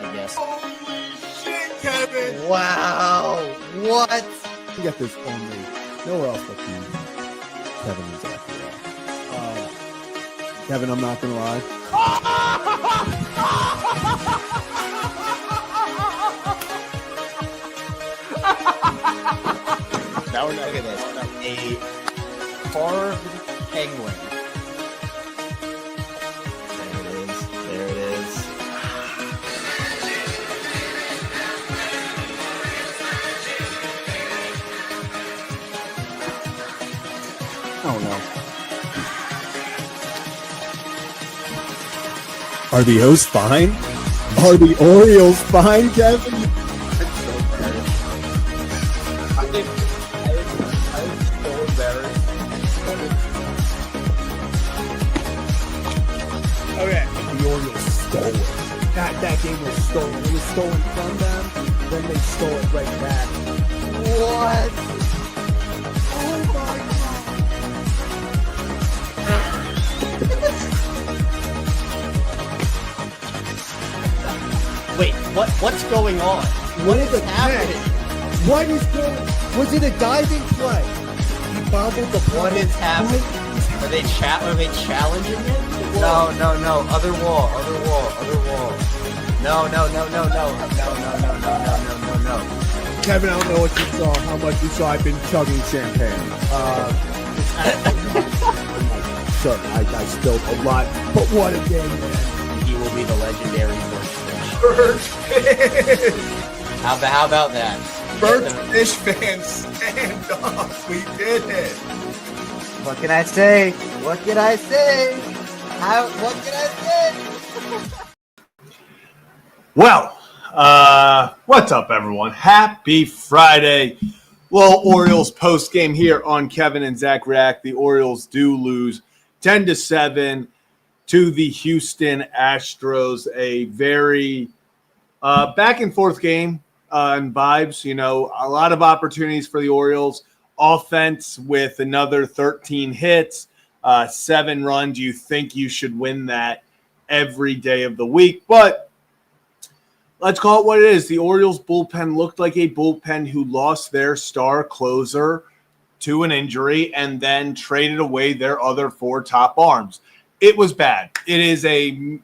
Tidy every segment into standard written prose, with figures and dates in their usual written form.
I guess. Holy shit, Kevin! Wow. What? You get this only nowhere else but you, Kevin and Zach. Kevin, I'm not gonna lie. Now look at this. A carved penguin. There it is. Oh no. Are the O's fine? Are the Orioles fine, Kevin? It's so embarrassing. I'm so embarrassed. Okay. The Orioles stole it. That game was stolen. It was stolen from them, then they stole it right back. What? Oh my god. Wait, what's going on? What is happening? What is going? Was it a diving play? He bobbled the play. What is happening? Are they challenging it? No. Other wall. No. Kevin, I don't know what you saw, how much you saw. I've been chugging champagne. Sure, I spilled a lot, but what a game, man. He will be the legendary Birdfish! How about that? Birdfish fans, stand up. We did it. What can I say? What can I say? Well, what's up, everyone? Happy Friday. Little Orioles post game here on Kevin and Zach Rack. The Orioles do lose 10-7 to the Houston Astros. A very back and forth game and vibes. You know, a lot of opportunities for the Orioles. Offense with another 13 hits, 7 runs. You think you should win that every day of the week, but let's call it what it is. The Orioles bullpen looked like a bullpen who lost their star closer to an injury and then traded away their other 4 top arms. It was bad. It is a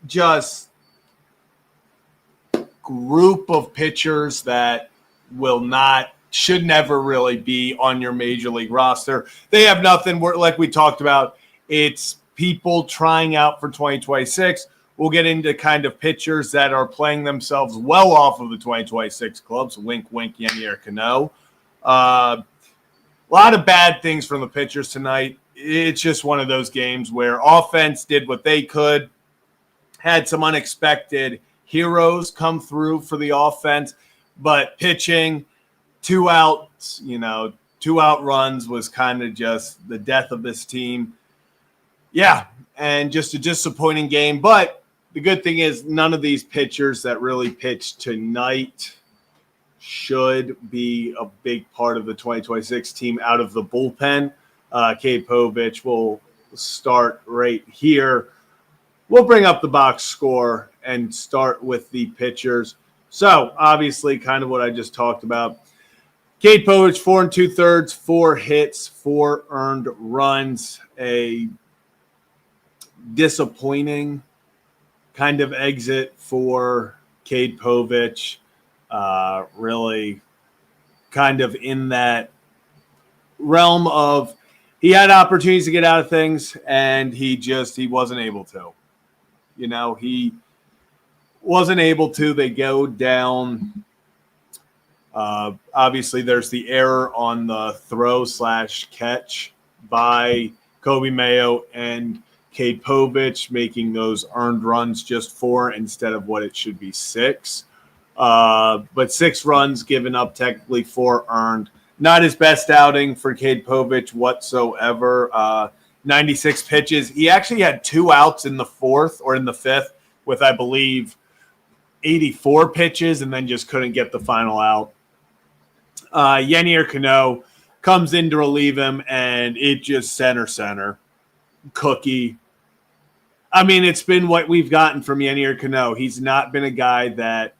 just group of pitchers that should never really be on your major league roster. They have nothing. Like we talked about, it's people trying out for 2026. We'll get into kind of pitchers that are playing themselves well off of the 2026 clubs. Wink, wink, Yennier Cano. A lot of bad things from the pitchers tonight. It's just one of those games where offense did what they could, had some unexpected heroes come through for the offense, but pitching, 2 outs, 2 out runs was kind of just the death of this team. Yeah, and just a disappointing game, but the good thing is none of these pitchers that really pitched tonight should be a big part of the 2026 team out of the bullpen. Cade Povich will start right here. We'll bring up the box score and start with the pitchers. So, obviously, kind of what I just talked about. Cade Povich, 4 2/3, 4 hits, 4 earned runs. A disappointing kind of exit for Cade Povich. Really kind of in that realm of he had opportunities to get out of things and he wasn't able to. He wasn't able to. They go down. Obviously, there's the error on the throw/catch by Kobe Mayo and Cade Povich, making those earned runs just 4 instead of what it should be 6. But 6 runs given up, technically 4 earned. Not his best outing for Cade Povich whatsoever. 96 pitches. He actually had 2 outs in the 4th or in the 5th with, I believe, 84 pitches and then just couldn't get the final out. Yennier Cano comes in to relieve him, and it just center. Cookie. I mean, it's been what we've gotten from Yennier Cano. He's not been a guy that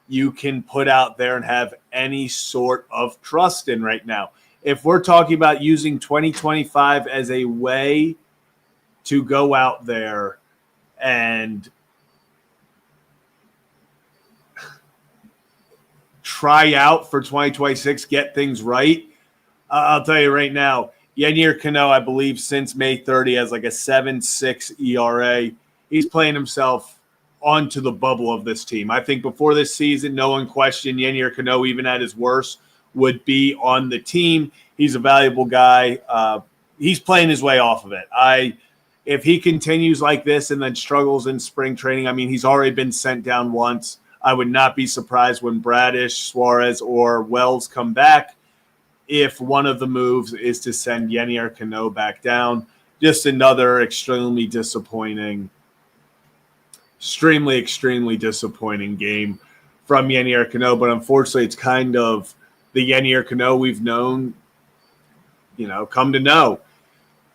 you can put out there and have any sort of trust in right now. If we're talking about using 2025 as a way to go out there and try out for 2026, get things right, I'll tell you right now, Yennier Cano, I believe, since May 30 has like a 7.6 ERA. He's playing himself onto the bubble of this team. I think before this season, no one questioned Yennier Cano, even at his worst, would be on the team. He's a valuable guy. He's playing his way off of it. If he continues like this and then struggles in spring training, I mean, he's already been sent down once. I would not be surprised when Bradish, Suarez, or Wells come back if one of the moves is to send Yennier Cano back down. Just another extremely disappointing game from Yennier Cano. But unfortunately, it's kind of the Yennier Cano we've known, come to know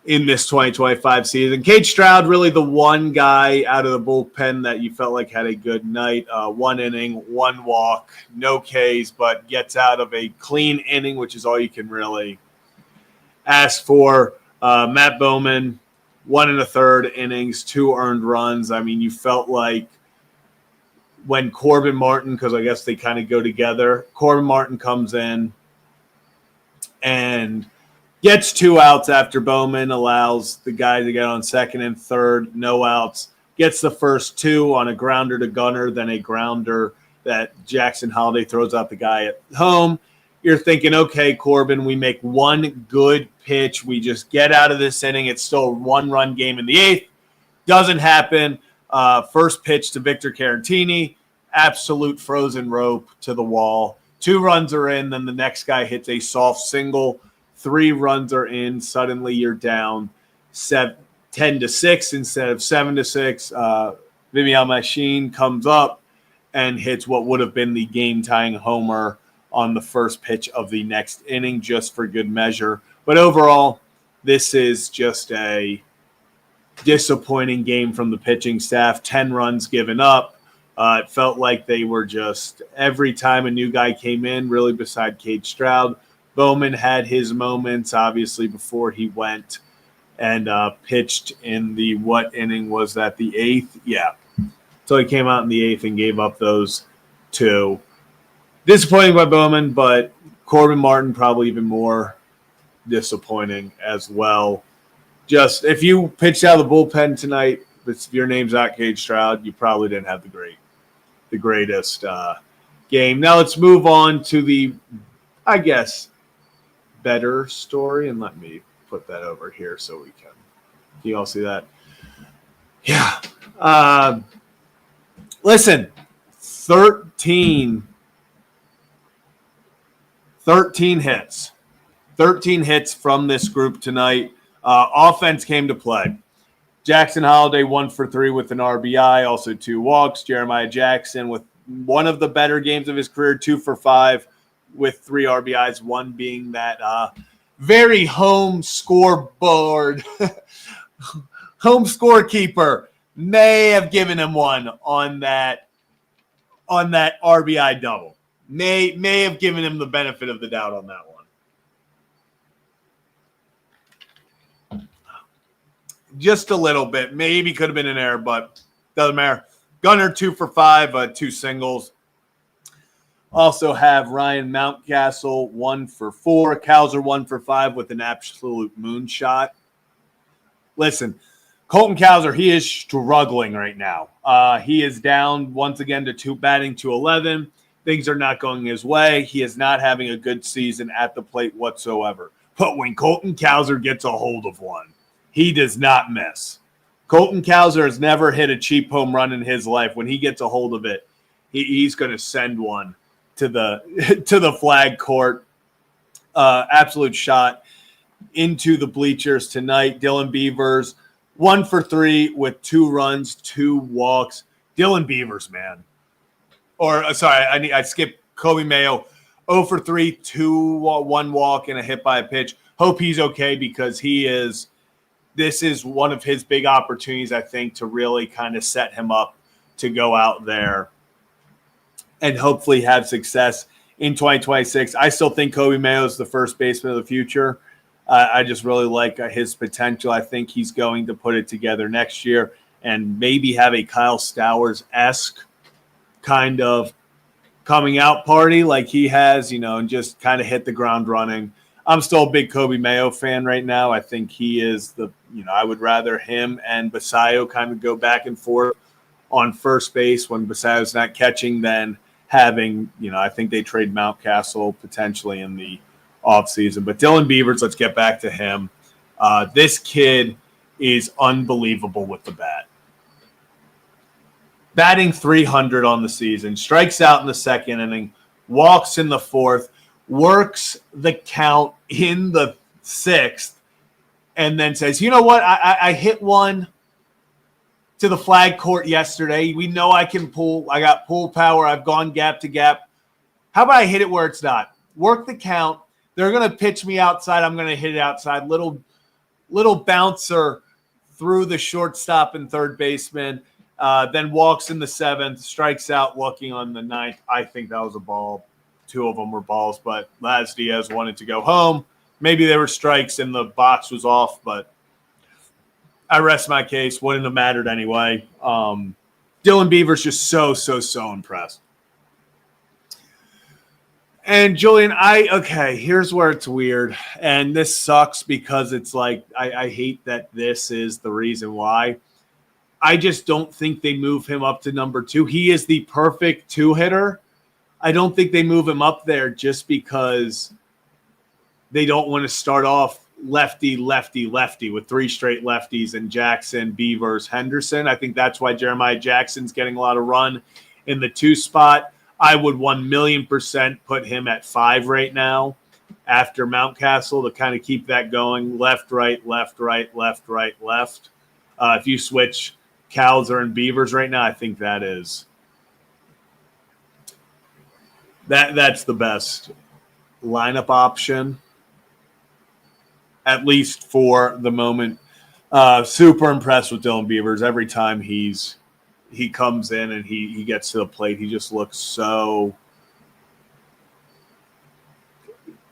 in this 2025 season. Cade Stroud, really the one guy out of the bullpen that you felt like had a good night. 1 inning, 1 walk, no Ks, but gets out of a clean inning, which is all you can really ask for. Matt Bowman, 1 1/3 innings, 2 earned runs. I mean, you felt like when Corbin Martin, because I guess they kind of go together, Corbin Martin comes in and gets 2 outs after Bowman allows the guy to get on second and third, no outs. Gets the first 2 on a grounder to Gunnar, then a grounder that Jackson Holiday throws out the guy at home. You're thinking, okay, Corbin, we make 1 good pitch. We just get out of this inning. It's still a 1-run game in the 8th. Doesn't happen. First pitch to Victor Caratini, absolute frozen rope to the wall. 2 runs are in, then the next guy hits a soft single. 3 runs are in. Suddenly you're down 10-6 instead of 7-6. Vivian Machine comes up and hits what would have been the game-tying homer on the first pitch of the next inning, just for good measure. But overall, this is just a disappointing game from the pitching staff. 10 runs given up. It felt like they were just, every time a new guy came in, really beside Cade Stroud, Bowman had his moments, obviously, before he went and pitched in the, what inning was that, the 8th? Yeah. So he came out in the 8th and gave up those 2. Disappointing by Bowman, but Corbin Martin probably even more disappointing as well. Just, if you pitched out of the bullpen tonight, if your name's not Cade Stroud, you probably didn't have the greatest game. Now let's move on to the, I guess, better story, and let me put that over here so we can. Do you all see that? Yeah. Listen, 13 hits. 13 hits from this group tonight. Offense came to play. Jackson Holiday 1 for 3 with an RBI, also 2 walks. Jeremiah Jackson with one of the better games of his career, 2 for 5 with 3 RBIs, one being that very home scoreboard, home scorekeeper may have given him one on that RBI double. May have given him the benefit of the doubt on that one. Just a little bit. Maybe could have been an error, but doesn't matter. Gunnar 2 for 5, 2 singles. Also have Ryan Mountcastle 1 for 4. Cowser 1 for 5 with an absolute moonshot. Listen, Colton Cowser, he is struggling right now. He is down once again to batting 211. Things are not going his way. He is not having a good season at the plate whatsoever. But when Colton Cowser gets a hold of one, he does not miss. Colton Cowser has never hit a cheap home run in his life. When he gets a hold of it, he's going to send one to the flag court. Absolute shot into the bleachers tonight. Dylan Beavers 1 for 3 with 2 runs, 2 walks. Dylan Beavers, man. I skipped Kobe Mayo. 0 for 3, 1 walk, and a hit by a pitch. Hope he's okay because he is this is one of his big opportunities, I think, to really kind of set him up to go out there and hopefully have success in 2026. I still think Kobe Mayo is the first baseman of the future. I just really like his potential. I think he's going to put it together next year and maybe have a Kyle Stowers-esque kind of coming out party like he has, and just kind of hit the ground running. I'm still a big Kobe Mayo fan right now. I think he is I would rather him and Basallo kind of go back and forth on first base when Basallo's not catching than having, I think they trade Mountcastle potentially in the offseason. But Dylan Beavers, let's get back to him. This kid is unbelievable with the bat. Batting .300 on the season, strikes out in the second inning, walks in the fourth, works the count in the sixth, and then says, you know what, I hit one to the flag court yesterday. We know I can pull. I got pull power. I've gone gap to gap. How about I hit it where it's not? Work the count. They're going to pitch me outside. I'm going to hit it outside. Little bouncer through the shortstop and third baseman. Then walks in the seventh, strikes out, looking on the ninth. I think that was a ball. Two of them were balls, but Laz Diaz wanted to go home. Maybe they were strikes and the box was off, but I rest my case. Wouldn't have mattered anyway. Dylan Beavers just so impressed. And Julian, here's where it's weird. And this sucks because it's like I hate that this is the reason why. I just don't think they move him up to number 2. He is the perfect 2-hitter. I don't think they move him up there just because they don't want to start off lefty with 3 straight lefties and Jackson, Beavers, Henderson. I think that's why Jeremiah Jackson's getting a lot of run in the 2 spot. I would 1,000,000% put him at 5 right now after Mountcastle to kind of keep that going. Left, right, left, right, left, right, left. If you switch Cowser and Beavers right now, I think that's the best lineup option, at least for the moment. Super impressed with Dylan Beavers. Every time he comes in and he gets to the plate, he just looks so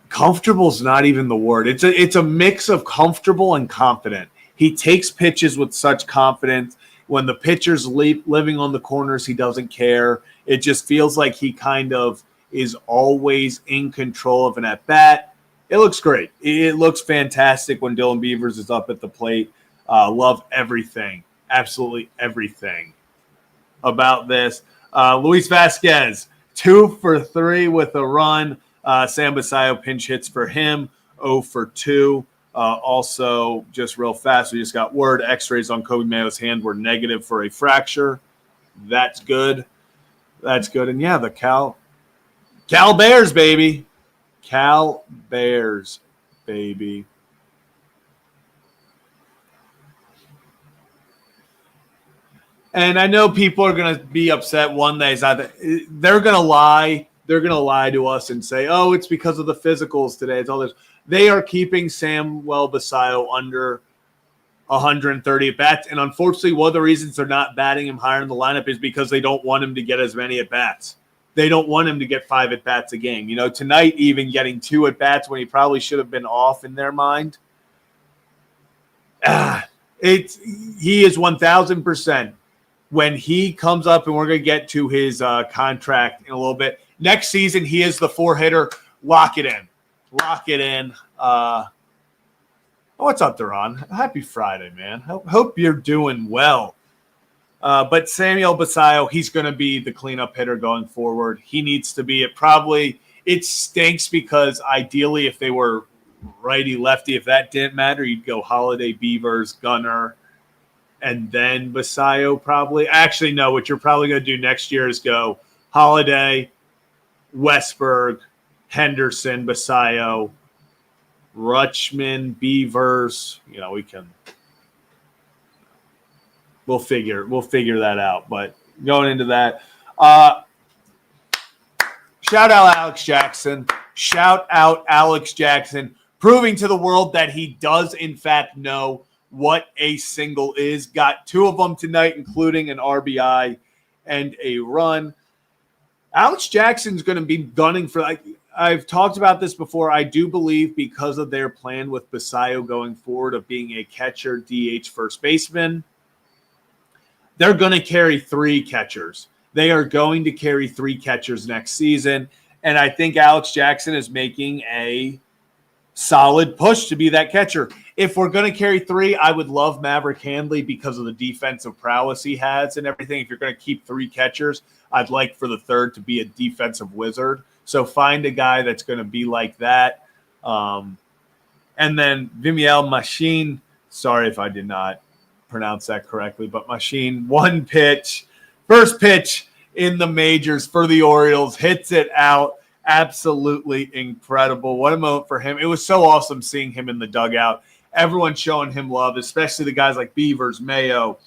comfortable is not even the word. It's a mix of comfortable and confident. He takes pitches with such confidence. When the pitcher's living on the corners, he doesn't care. It just feels like he kind of is always in control of an at-bat. It looks great. It looks fantastic when Dylan Beavers is up at the plate. Love everything, absolutely everything about this. Luis Vasquez, 2 for 3 with a run. Sam Basallo pinch hits for him, 0 for 2. Also, just real fast, we just got word x-rays on Kobe Mayo's hand were negative for a fracture. That's good. And yeah, the Cal Bears, baby. Cal Bears, baby. And I know people are going to be upset one day. They're going to lie. They're going to lie to us and say, oh, it's because of the physicals today. It's all this. They are keeping Samuel Basallo under 130 at-bats. And unfortunately, one of the reasons they're not batting him higher in the lineup is because they don't want him to get as many at-bats. They don't want him to get 5 at-bats a game. Tonight even getting 2 at-bats when he probably should have been off in their mind. He is 1,000%. When he comes up, and we're going to get to his contract in a little bit, next season he is the 4-hitter. Lock it in. What's up, Duran? Happy Friday, man. Hope you're doing well. But Samuel Basallo, he's going to be the cleanup hitter going forward. He needs to be. It stinks because ideally if they were righty-lefty, if that didn't matter, you'd go Holiday, Beavers, Gunnar, and then Basallo probably. Actually, no, what you're probably going to do next year is go Holiday, Westberg, Henderson, Basallo, Rutschman, Beavers. We'll figure that out. But going into that, shout out Alex Jackson, proving to the world that he does in fact know what a single is. Got 2 of them tonight, including an RBI and a run. Alex Jackson's going to be gunning for, like, I've talked about this before. I do believe because of their plan with Basallo going forward of being a catcher, DH, first baseman, they're going to carry 3 catchers. They are going to carry 3 catchers next season. And I think Alex Jackson is making a solid push to be that catcher. If we're going to carry 3, I would love Maverick Handley because of the defensive prowess he has and everything. If you're going to keep 3 catchers, I'd like for the third to be a defensive wizard. So find a guy that's going to be like that. And then Vimiel Machine, sorry if I did not pronounce that correctly, but Machine, 1 pitch, first pitch in the majors for the Orioles, hits it out. Absolutely incredible. What a moment for him. It was so awesome seeing him in the dugout. Everyone showing him love, especially the guys like Beavers, Mayo,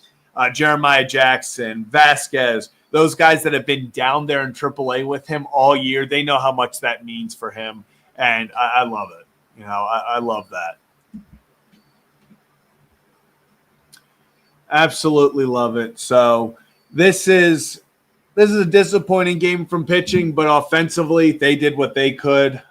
Jeremiah Jackson, Vasquez, those guys that have been down there in AAA with him all year. They know how much that means for him, and I love it. You know, I love that. Absolutely love it. So this is a disappointing game from pitching, but offensively, they did what they could.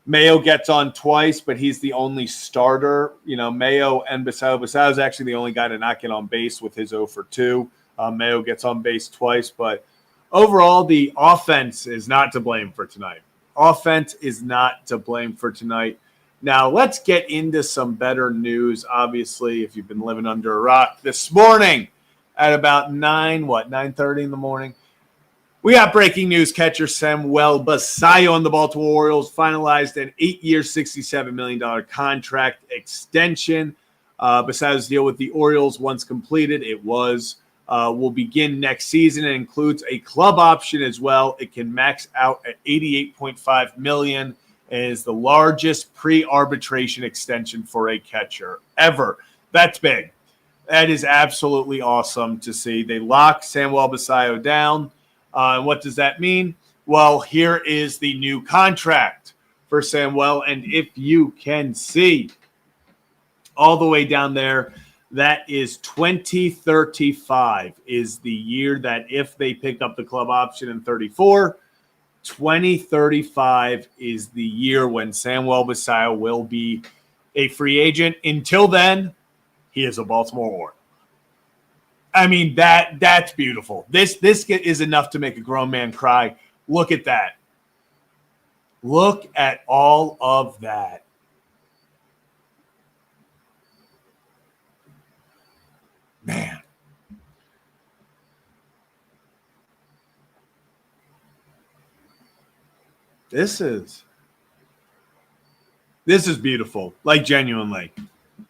Mayo gets on twice, but he's the only starter. You know, Mayo and Basallo. Basallo's actually the only guy to not get on base with his 0 for 2. Mayo gets on base twice, but overall, the offense is not to blame for tonight. Offense is not to blame for tonight. Now, let's get into some better news. Obviously, if you've been living under a rock, this morning at about 9:30 in the morning, we got breaking news. Catcher Samuel Basallo on the Baltimore Orioles finalized an 8-year, $67 million contract extension. Basallo's deal with the Orioles, once completed, will begin next season. It includes a club option as well. It can max out at $88.5 million. It is the largest pre-arbitration extension for a catcher ever. That's big. That is absolutely awesome to see. They lock Samuel Basallo down. What does that mean? Well, here is the new contract for Samuel. And if you can see all the way down there, that is 2035 is the year that if they pick up the club option in 34, 2035 is the year when Samuel Basallo will be a free agent. Until then, he is a Baltimore Oriole. I mean, that's beautiful. This is enough to make a grown man cry. Look at that. Look at all of that. Man. This is beautiful. Like, genuinely.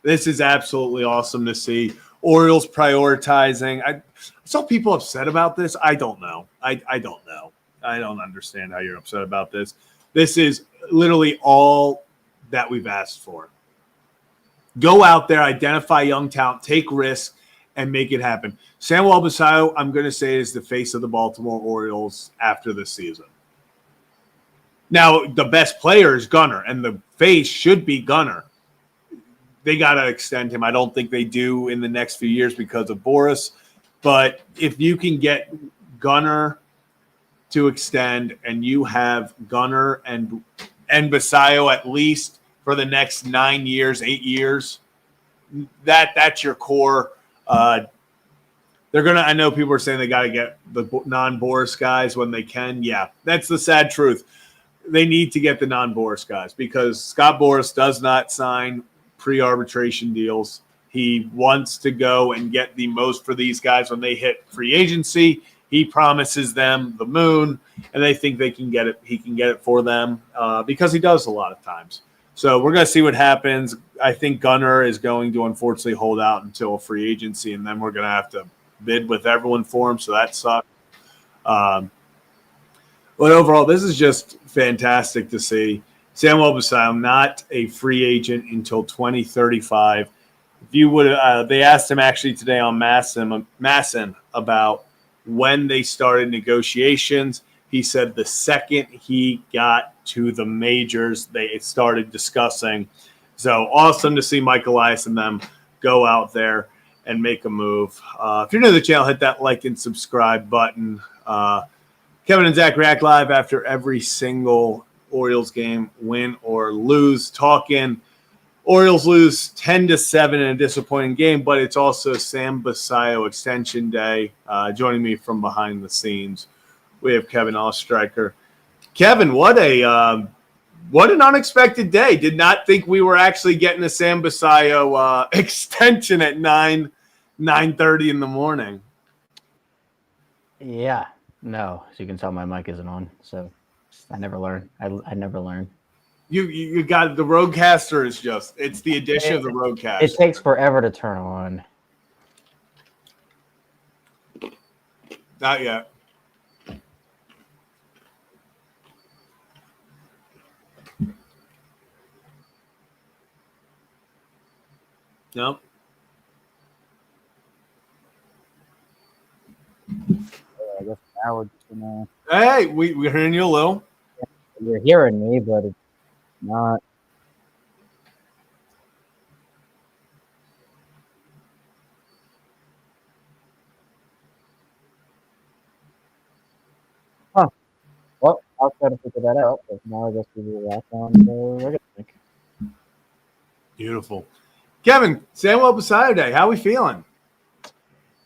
This is absolutely awesome to see. Orioles prioritizing. I saw people upset about this. I don't know. I don't know. I don't understand how you're upset about this. This is literally all that we've asked for. Go out there, identify young talent, take risks, and make it happen. Samuel Basallo, I'm going to say, is the face of the Baltimore Orioles after this season. Now, the best player is Gunnar, and the face should be Gunnar. They got to extend him. I don't think they do in the next few years because of Boris. But if you can get Gunnar to extend and you have Gunnar and Basallo at least for the next 9 years, 8 years, that's your core. They're going to – I know people are saying they got to get the non-Boris guys when they can. Yeah, that's the sad truth. They need to get the non-Boris guys because Scott Boras does not sign pre-arbitration deals. He wants to go and get the most for these guys when they hit free agency. He promises them the moon, and they think they can get it. He can get it for them because he does a lot of times. So we're going to see what happens. I think Gunnar is going to unfortunately hold out until free agency, and then we're going to have to bid with everyone for him, so that sucks. But overall, this is just fantastic to see. Samuel Basallo, not a free agent until 2035. If you would, they asked him actually today on Masson about when they started negotiations. He said the second he got to the majors, they started discussing. So awesome to see Mike Elias and them go out there and make a move. If you're new to the channel, hit that like and subscribe button. Kevin and Zach react live after every single Orioles game, win or lose. Talking Orioles lose 10-7 in a disappointing game, but it's also Sam Basallo Extension Day. Joining me from behind the scenes, we have Kevin Oestreicher. Kevin, what an unexpected day. Did not think we were actually getting a Sam Basallo extension at 9:30 in the morning. Yeah, no. As you can tell, my mic isn't on, so I never learn. I never learn. You got the Roadcaster is it's the addition of the Roadcaster. It takes forever to turn on. Not yet. Nope. I guess now we're just gonna. Hey, we're hearing you a little. You're hearing me, but it's not. Huh. Well, I'll try to figure that out. But now I guess we will wrap on the regular link. Beautiful. Kevin, Samuel Basallo Day. How we feeling?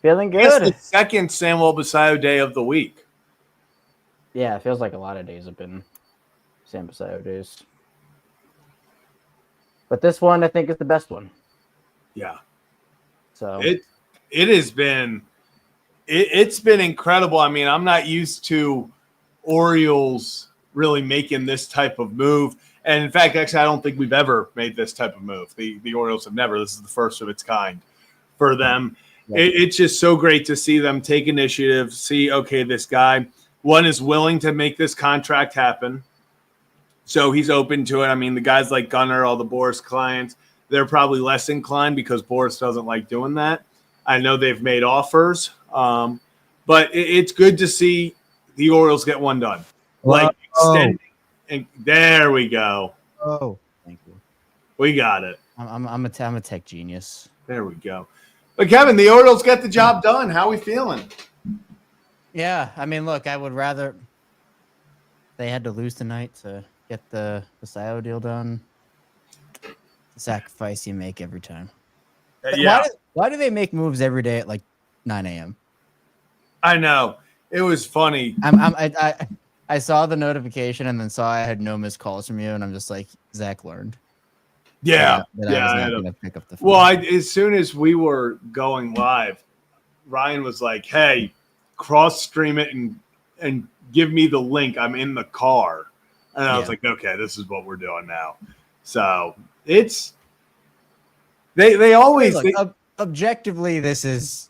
Feeling It's good. the second Samuel Basallo Day of the week. Yeah, it feels like a lot of days have been Sam Basallo days. But this one, I think, is the best one. Yeah. So it has been it's been incredible. I mean, I'm not used to Orioles really making this type of move. And in fact, actually, I don't think we've ever made this type of move. The Orioles have never. This is the first of its kind for them. Yeah. It's just so great to see them take initiative, see, okay, this guy, one is willing to make this contract happen. So he's open to it. I mean, the guys like Gunnar, all the Boris clients, they're probably less inclined because Boris doesn't like doing that. I know they've made offers, but it's good to see the Orioles get one done. Like extending. And there we go. Oh, thank you. We got it. I'm a tech genius. There we go. But Kevin, the Orioles get the job done. How we feeling? Yeah, I mean, look, I would rather they had to lose tonight to get the Basallo deal done. The sacrifice you make every time. Yeah, Why do they make moves every day at like 9 a.m.? I know. It was funny. I saw the notification and then saw I had no missed calls from you, and I'm just like, Zach learned. Yeah, that yeah. I was I not know. going to pick up the phone. Well, as soon as we were going live, Ryan was like, "Hey, cross stream it and give me the link. I'm in the car." And I was like, "Okay, this is what we're doing now." So it's they always Look, objectively, this is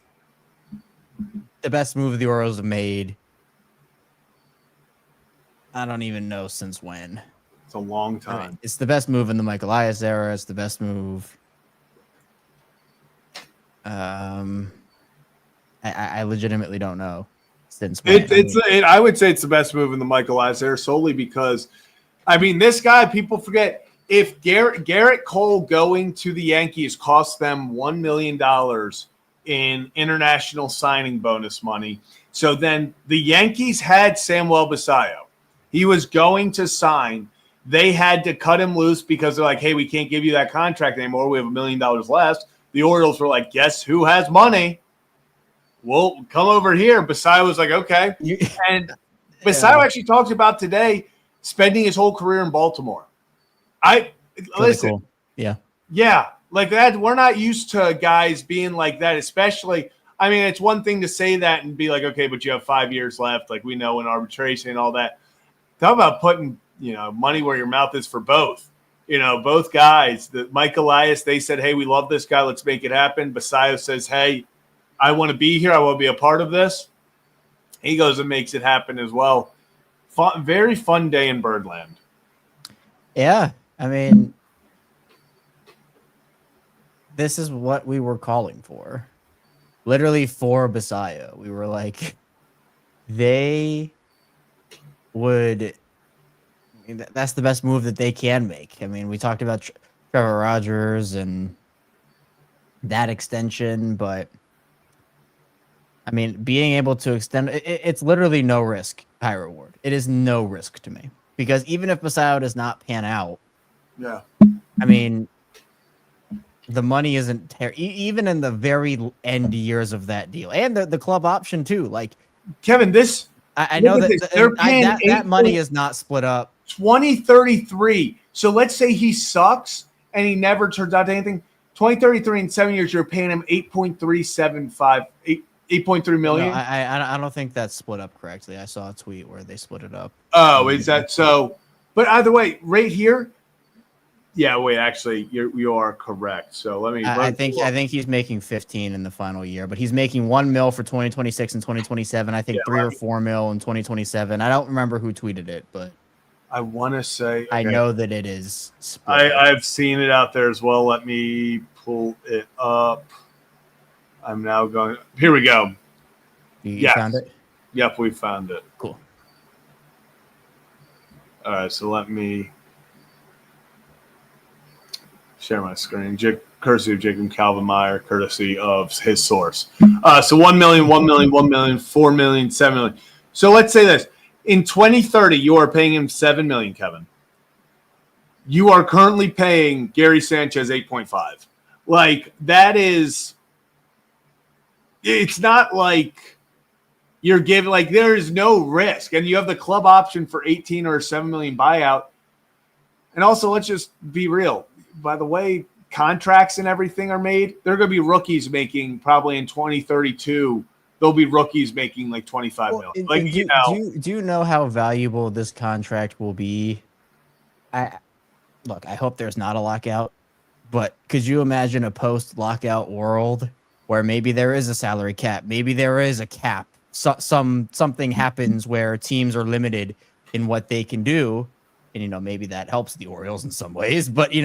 the best move the Orioles have made. I don't even know since when. it's a long I time. mean, it's the best move in the Mike Elias era. It's the best move. I legitimately don't know since when. I would say it's the best move in the Michael Elias era solely because, I mean, this guy, people forget, if Garrett Cole going to the Yankees cost them $1 million in international signing bonus money, so then the Yankees had Samuel Basallo. He was going to sign. They had to cut him loose because they're like, hey, we can't give you that contract anymore. We have $1 million left. The Orioles were like, guess who has money? Well, come over here. Basallo was like, okay. And Basallo actually talked about today spending his whole career in Baltimore. Listen. Cool. Yeah, like that. We're not used to guys being like that, especially. I mean, it's one thing to say that and be like, okay, but you have 5 years left. Like we know in arbitration and all that. Talk about putting, money where your mouth is for both. Both guys. Mike Elias, they said, hey, we love this guy. Let's make it happen. Basallo says, hey, I want to be here. I want to be a part of this. He goes and makes it happen as well. Very fun day in Birdland. Yeah, I mean, this is what we were calling for. Literally for Basallo. We were like, they would. That's the best move that they can make. I mean, we talked about Trevor Rogers and that extension, but I mean, being able to extend it's literally no risk, high reward. It is no risk to me because even if Basallo does not pan out, Yeah. I mean, the money isn't even in the very end years of that deal, and the club option too. Like Kevin, this I look know at that this. They're paying that money is not split up. 2033. So let's say he sucks and he never turns out to anything. 2033 in 7 years, you're paying him 8.3 million. No, I don't think that's split up correctly. I saw a tweet where they split it up. Oh, is that so? But either way, right here. Yeah, wait. Actually, you are correct. So let me. I think he's making 15 in the final year, but he's making $1 million for 2026 and 2027. I think 3 or 4 million in 2027. I don't remember who tweeted it, but I want to say I know that it is. Split up. I've seen it out there as well. Let me pull it up. I'm now going. Here we go. You found it? Yep, we found it. Cool. All right, so let me share my screen. Courtesy of Jacob Calvin Meyer, courtesy of his source. So 1 million, 1 million, 1 million, 4 million, 7 million. So let's say this. In 2030, you are paying him 7 million, Kevin. You are currently paying Gary Sanchez 8.5. Like, that is – it's not like you're giving – like, there is no risk. And you have the club option for 18 or 7 million buyout. And also, let's just be real. By the way contracts and everything are made, they're going to be rookies making probably in 2032 – there'll be rookies making like 25 million. Like, do you know how valuable this contract will be? I hope there's not a lockout, but could you imagine a post-lockout world where maybe there is a salary cap, maybe there is a cap, something happens where teams are limited in what they can do, and maybe that helps the Orioles in some ways. But do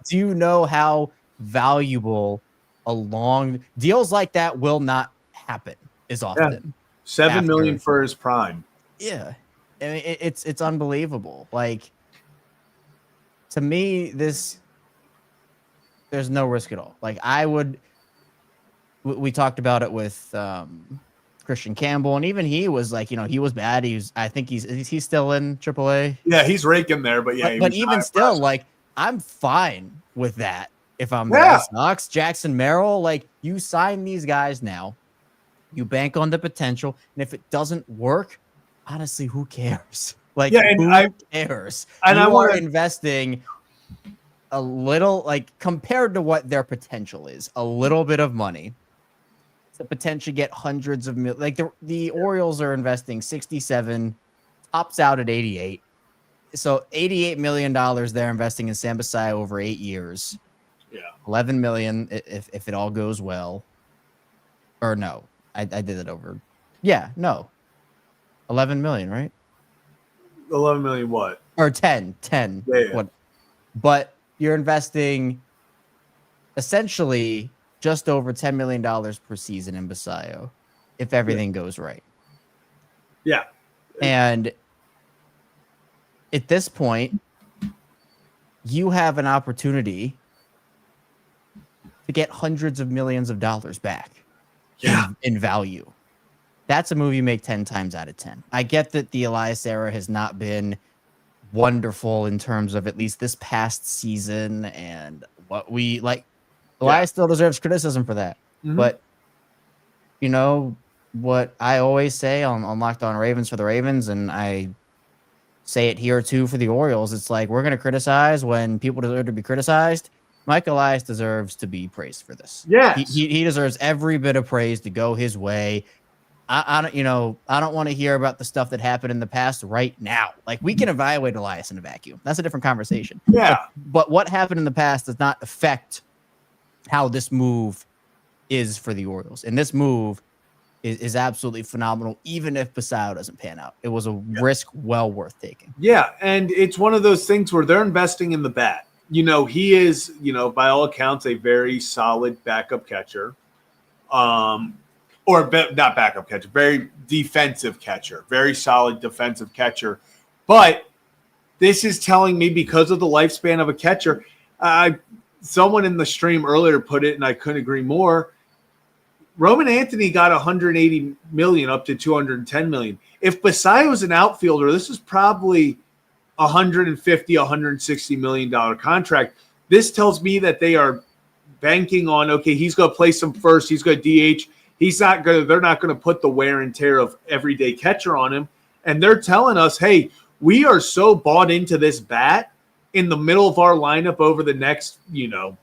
you know how valuable a long deals like that will not happen is often 7 million for his prime. Yeah, I mean it's unbelievable. Like, to me, there's no risk at all. Like, we talked about it with Christian Campbell, and even he was like, he was bad. I think he's still in AAA. Yeah, he's raking there, but yeah. But even still, like, I'm fine with that. If I'm the Red Sox, Jackson Merrill, like, you sign these guys now. You bank on the potential, and if it doesn't work, honestly, who cares? Like, who cares? And you are investing a little, like, compared to what their potential is, a little bit of money to potentially get hundreds of millions. Like, the Orioles are investing 67, tops out at 88. So $88 million they're investing in Sam Basallo over 8 years. Yeah, 11 million if it all goes well. Or no. I did it over. Yeah, no. 11 million, right? 11 million what? Or 10. Yeah. What? But you're investing essentially just over $10 million per season in Basallo if everything goes right. Yeah. And at this point, you have an opportunity to get hundreds of millions of dollars back. In value. That's a move you make 10 times out of 10. I get that the Elias era has not been wonderful in terms of at least this past season and what we like. Elias still deserves criticism for that. Mm-hmm. But what I always say on Locked On Ravens for the Ravens, and I say it here too for the Orioles, it's like, we're going to criticize when people deserve to be criticized. Mike Elias deserves to be praised for this. Yeah, he deserves every bit of praise to go his way. I don't want to hear about the stuff that happened in the past right now. Like, we can evaluate Elias in a vacuum. That's a different conversation. Yeah. But what happened in the past does not affect how this move is for the Orioles. And this move is absolutely phenomenal, even if Basallo doesn't pan out. It was a risk well worth taking. Yeah, and it's one of those things where they're investing in the bat. He is, by all accounts, a very solid backup catcher. Not backup catcher, very defensive catcher, very solid defensive catcher. But this is telling me, because of the lifespan of a catcher, Someone in the stream earlier put it, and I couldn't agree more. Roman Anthony got 180 million up to 210 million. If Basallo is an outfielder, this is probably 150, 160 million dollar contract. This tells me that they are banking on, okay, he's going to play some first, he's going to DH. They're not going to put the wear and tear of everyday catcher on him. And they're telling us, hey, we are so bought into this bat in the middle of our lineup over the next, 9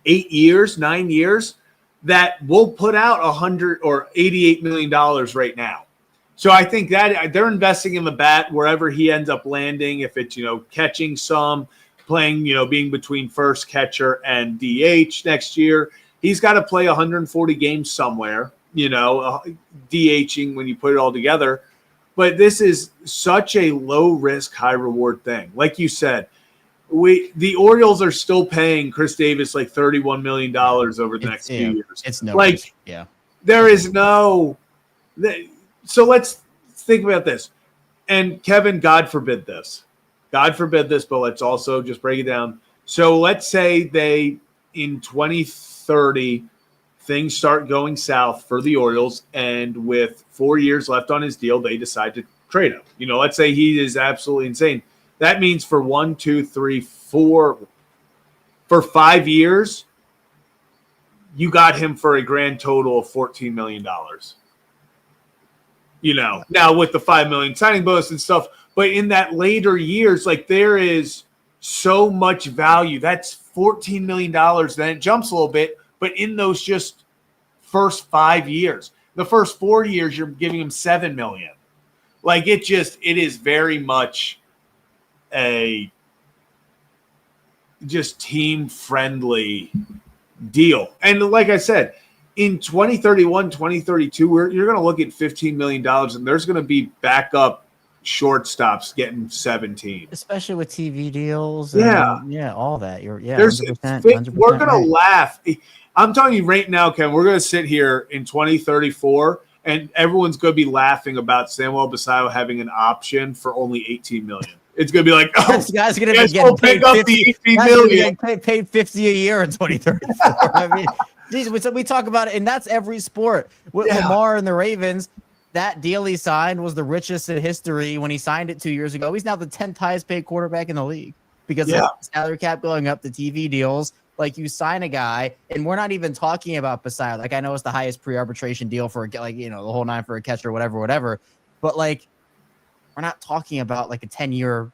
years, that we'll put out $100 or $88 million right now. So I think that they're investing in the bat wherever he ends up landing. If it's, catching some, playing, being between first catcher and DH next year, he's got to play 140 games somewhere, DHing when you put it all together. But this is such a low risk, high reward thing. Like you said, the Orioles are still paying Chris Davis like $31 million over the next few years. It's no risk. There is no. So let's think about this. And Kevin, God forbid this, but let's also just break it down. So let's say they in 2030 things start going south for the Orioles, and with 4 years left on his deal, they decide to trade him. Let's say he is absolutely insane. That means for 1, 2, 3, 4, for 5 years, you got him for a grand total of $14 million. Now with the $5 million signing bonus and stuff, but in that later years, like there is so much value. That's $14 million. Then it jumps a little bit, but in those just first 5 years, the first 4 years, you're giving him $7 million. Like it is very much a just team friendly deal. And like I said, in 2031, 2032, you're going to look at $15 million, and there's going to be backup shortstops getting 17. Especially with TV deals. All that. 100%, we're going to laugh. I'm telling you right now, Ken, we're going to sit here in 2034, and everyone's going to be laughing about Samuel Basallo having an option for only $18 million. It's going to be like, this guy's going to be getting paid paid $50 a year in 2034. I mean, geez, we talk about it, and that's every sport. With Lamar and the Ravens, that deal he signed was the richest in history when he signed it 2 years ago. He's now the 10th highest paid quarterback in the league because of the salary cap going up, the TV deals. Like, you sign a guy, and we're not even talking about Basallo. Like, I know it's the highest pre-arbitration deal for, the whole nine for a catcher, whatever. But, like, we're not talking about, like, a 10-year,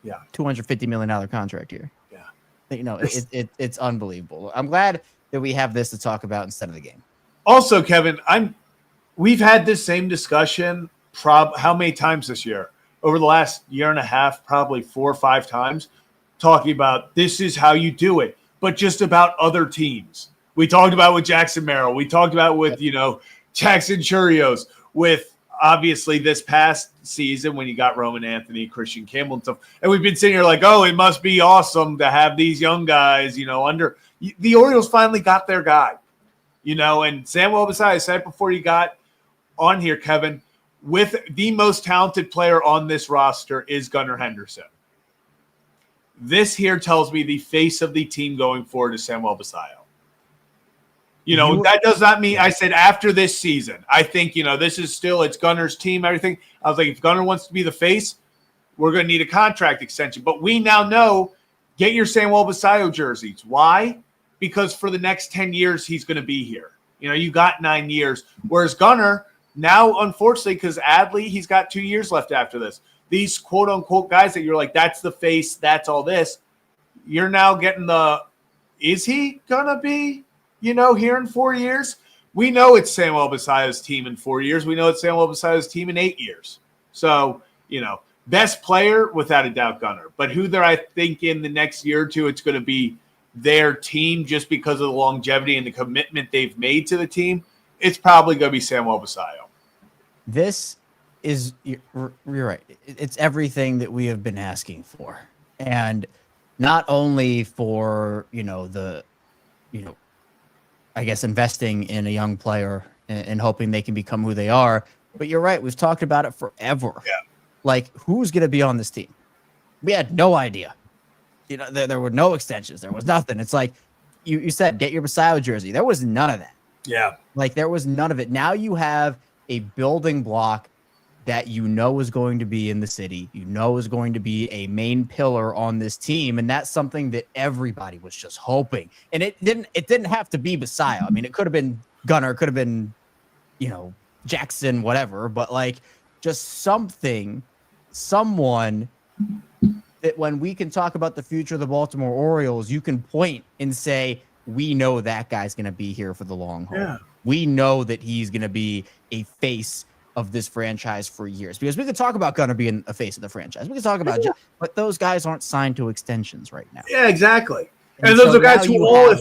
$250 million contract here. Yeah. It's unbelievable. I'm glad that we have this to talk about instead of the game. Also, Kevin, we've had this same discussion how many times this year? Over the last year and a half, probably 4 or 5 times, talking about this is how you do it, but just about other teams. We talked about with Jackson Merrill. We talked about with, Jackson Churios, with obviously this past season when you got Roman Anthony, Christian Campbell and stuff. And we've been sitting here like, oh, it must be awesome to have these young guys, under – the Orioles finally got their guy, and Samuel Basallo said before you got on here, Kevin, with the most talented player on this roster is Gunnar Henderson. This here tells me the face of the team going forward is Samuel Basallo. That does not mean I said after this season. I think, this is still, it's Gunnar's team, everything. I was like, if Gunnar wants to be the face, we're going to need a contract extension. But we now know, get your Samuel Basallo jerseys. Why? Because for the next 10 years, he's going to be here. You got 9 years. Whereas Gunnar, now, unfortunately, because Adley, he's got 2 years left after this. These quote-unquote guys that you're like, that's the face, that's all this. You're now getting is he going to be, here in 4 years? We know it's Samuel Basallo's team in 4 years. We know it's Samuel Basallo's team in 8 years. So, best player, without a doubt, Gunnar. But who I think in the next year or two, it's going to be their team just because of the longevity and the commitment they've made to the team, it's probably going to be Samuel Basallo. This is, you're right. It's everything that we have been asking for. And not only for, I guess investing in a young player and hoping they can become who they are, but you're right. We've talked about it forever. Yeah. Like, who's going to be on this team? We had no idea. You know, there were no extensions. There was nothing. It's like you said, get your Basallo jersey. There was none of that. Yeah. Like there was none of it. Now you have a building block that you know is going to be in the city. You know is going to be a main pillar on this team, and that's something that everybody was just hoping. And it didn't have to be Basallo. I mean, it could have been Gunnar, it could have been, you know, Jackson, whatever. But like, just someone that when we can talk about the future of the Baltimore Orioles, you can point and say, we know that guy's going to be here for the long haul. Yeah. We know that he's going to be a face of this franchise for years, because we could talk about Gunnar being a face of the franchise. We could talk about, but those guys aren't signed to extensions right now. Yeah, exactly. And so those are guys who all,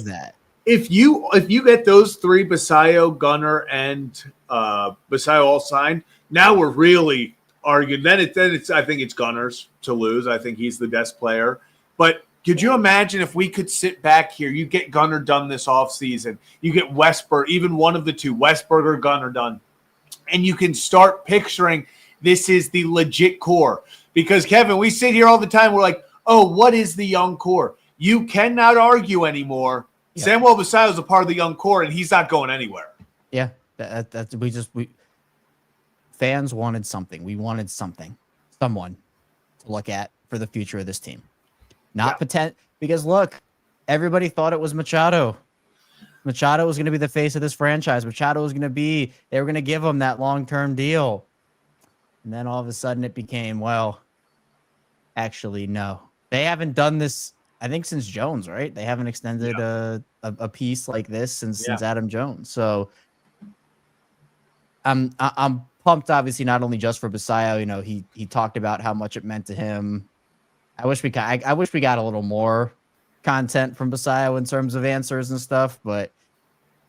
if you get those three, Basallo, Gunnar, and Basallo all signed, now we're really arguing. Then it's I think it's Gunnar's to lose. I think he's the best player. But could you imagine if we could sit back here? You get Gunnar done this offseason. You get Westberg, even one of the two, Westberg or Gunnar done. And you can start picturing this is the legit core. Because, Kevin, we sit here all the time. We're like, oh, what is the young core? You cannot argue anymore. Yeah. Samuel Basallo is a part of the young core, and he's not going anywhere. Yeah, fans wanted something. We wanted someone to look at for the future of this team. Not because, look, everybody thought it was Machado. Machado was going to be the face of this franchise. Machado was going to be, they were going to give him that long-term deal. And then all of a sudden it became, well, actually, no. They haven't done this, I think, since Jones, right? They haven't extended a piece like this since Adam Jones. So I'm pumped, obviously, not only just for Basallo. You know, he talked about how much it meant to him. I wish we got a little more content from Basallo in terms of answers and stuff, but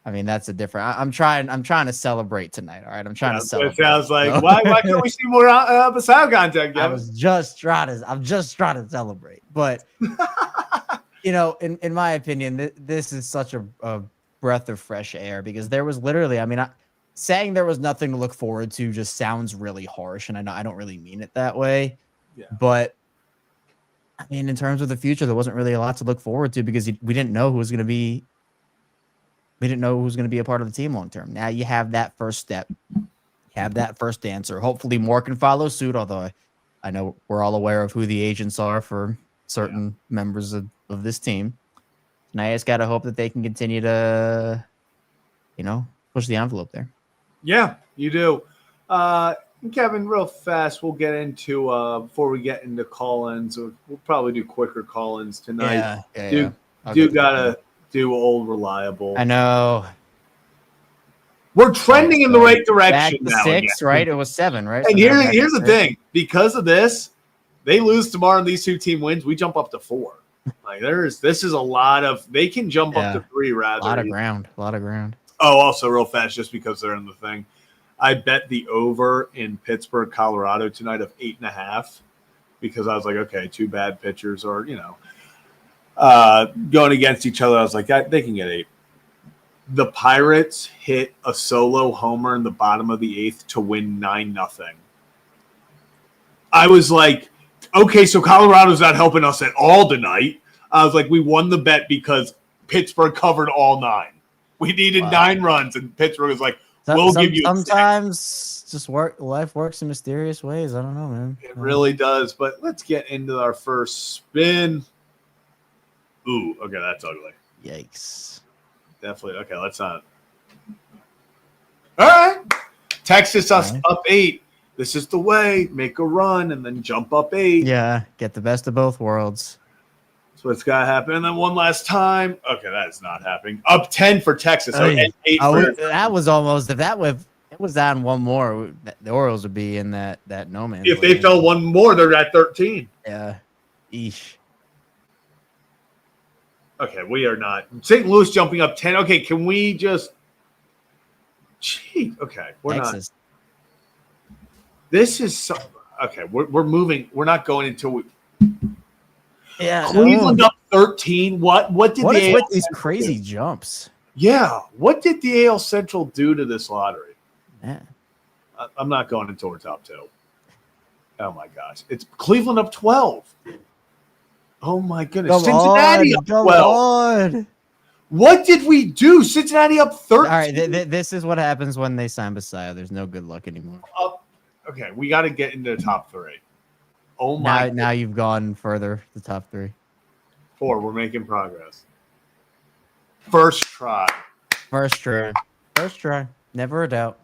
I mean that's a different. I'm trying to celebrate tonight. All right, I'm trying to celebrate. It sounds like why can't we see more Basallo content? I'm just trying to celebrate, but you know, in my opinion, this is such a breath of fresh air, because there was literally, I mean, saying there was nothing to look forward to just sounds really harsh, and I don't really mean it that way, but. I mean, in terms of the future, there wasn't really a lot to look forward to, because we didn't know who was going to be. We didn't know who was going to be a part of the team long term. Now you have that first step, you have that first answer. Hopefully, more can follow suit. Although I know we're all aware of who the agents are for certain members of this team. And I just got to hope that they can continue to, you know, push the envelope there. Yeah, you do. Kevin, real fast, we'll get into before we get into call-ins. We'll probably do quicker call-ins tonight. Gotta do old reliable. I know. We're trending in the right direction back to now. 6, right? It was 7, right? And so here's the thing: because of this, they lose tomorrow, and these two team wins. We jump up to 4. Like this is a lot of. They can jump up to 3 rather. A lot of ground. Oh, also real fast, just because they're in the thing. I bet the over in Pittsburgh, Colorado tonight of 8.5, because I was like, okay, 2 bad pitchers are, going against each other. I was like, they can get 8. The Pirates hit a solo homer in the bottom of the 8th to win 9-0. I was like, okay, so Colorado's not helping us at all tonight. I was like, we won the bet because Pittsburgh covered all 9. We needed 9 runs, and Pittsburgh was like, we'll give you sometimes just life works in mysterious ways. I don't know, man. It really does. But let's get into our first spin. Ooh, okay, that's ugly. Yikes. Definitely. Okay, let's not. All right. Texas us up 8. This is the way. Make a run and then jump up 8. Yeah, get the best of both worlds. That's what's got to happen. And then one last time. Okay, that is not happening. Up 10 for Texas. That was almost, if it was down one more, the Orioles would be in that no man's If they fell one more, they're at 13. Yeah. Eesh. Okay, we are not. St. Louis jumping up 10. Okay, can we just. Gee, okay, we're Texas. not. This is so. Okay, we're moving. We're not going until we. Yeah, Cleveland up 13. What did what the is AL with these Central crazy do? jumps? Yeah, what did the AL Central do to this lottery? Yeah. I'm not going until we're top 2. Oh my gosh, it's Cleveland up 12. Oh my goodness. Come Cincinnati on, up come 12. on. What did we do? Cincinnati up 13. All right, this is what happens when they sign Basallo. There's no good luck anymore. Okay, we got to get into the top 3. Oh my! Now you've gone further. The top 3. 4. We're making progress. First try. First try. Never a doubt.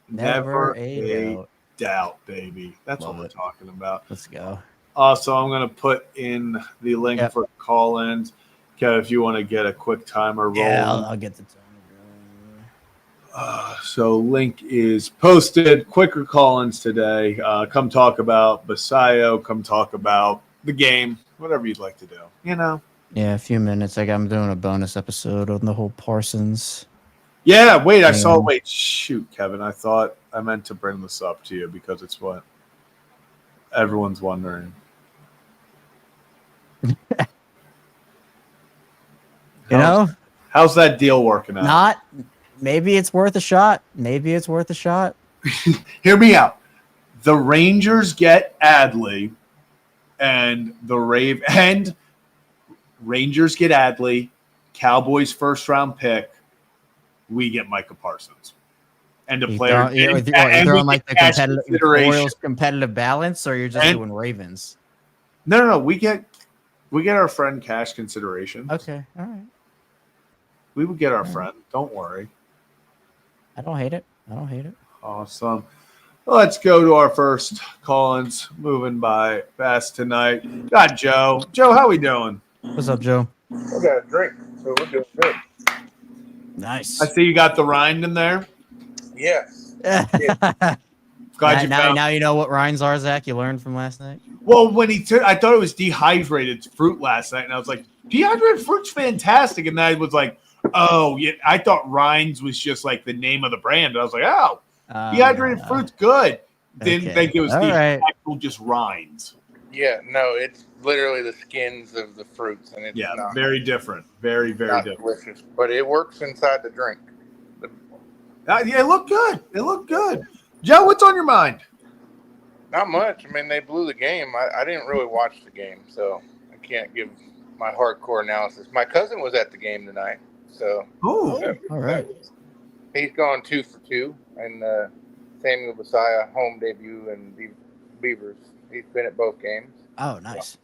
Never a doubt. doubt, baby. That's Love what we're it. talking about. Let's go. So I'm going to put in the link for call-ins. Kev, if you want to get a quick timer rolling. Yeah, I'll get the timer going. So link is posted. Quicker call-ins today. Come talk about Basallo. Come talk about the game. Whatever you'd like to do. Yeah, a few minutes. I'm doing a bonus episode on the whole Parsons. Yeah, wait, I saw. Wait, shoot, Kevin. I thought I meant to bring this up to you because it's what everyone's wondering. How's that deal working out? Maybe it's worth a shot. Hear me out. The Rangers get Adley, and Rangers get Adley. Cowboys first round pick. We get Micah Parsons. And the player. You're throwing like the Orioles competitive balance, or you're just doing Ravens? No. We get our friend cash consideration. Okay, all right. We would get our friend. Don't worry. I don't hate it. Awesome. Let's go to our first call-ins. Moving by fast tonight. Got Joe. Joe, how we doing? What's up, Joe? We got a drink, so we're doing good. Nice. I see you got the rind in there. Yes. Glad you found. Now you know what rinds are, Zach. You learned from last night. Well, when I thought it was dehydrated fruit last night, and I was like, dehydrated fruit's fantastic, and then I was like, oh, yeah, I thought Rinds was just like the name of the brand. And I was like, oh, dehydrated fruit's good. Didn't think it was actual just rinds. Yeah, no, it's literally the skins of the fruits, and it's very different, very different. Delicious, but it works inside the drink. It looked good. Joe, what's on your mind? Not much. I mean, they blew the game. I didn't really watch the game, so I can't give my hardcore analysis. My cousin was at the game tonight, so all right. He's gone 2 for 2, and Samuel Basallo home debut and Beavers. He's been at both games. Oh, nice. So.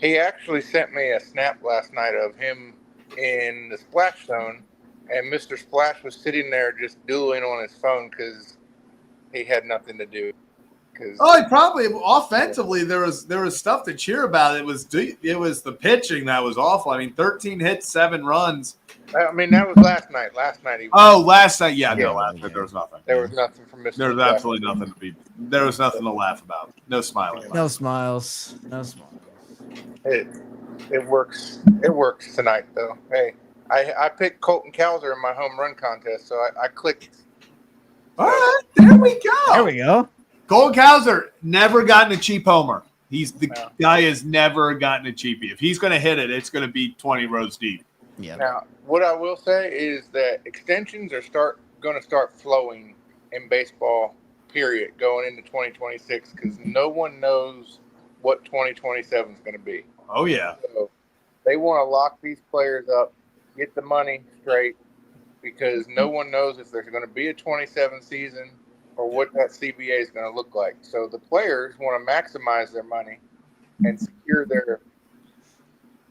He actually sent me a snap last night of him in the splash zone, and Mr. Splash was sitting there just doodling on his phone because he had nothing to do. He probably offensively there was stuff to cheer about. It was the pitching that was awful. I mean, 13 hits, 7 runs. I mean, that was last night. Last night last night, last night there was nothing. There was nothing from Mr. There was absolutely nothing to be. There was nothing to laugh about. No smiling. No smiles. It works. It works tonight, though. Hey, I picked Colton Cowser in my home run contest, so I clicked. All right, there we go. Colton Cowser never gotten a cheap homer. Guy has never gotten a cheapie. If he's going to hit it, it's going to be 20 rows deep. Yeah. Now, what I will say is that extensions are going to start flowing in baseball, period, going into 2026 because no one knows what 2027 is going to be. Oh, yeah. So they want to lock these players up, get the money straight, because no one knows if there's going to be a 27 season or what that CBA is going to look like. So the players want to maximize their money and secure their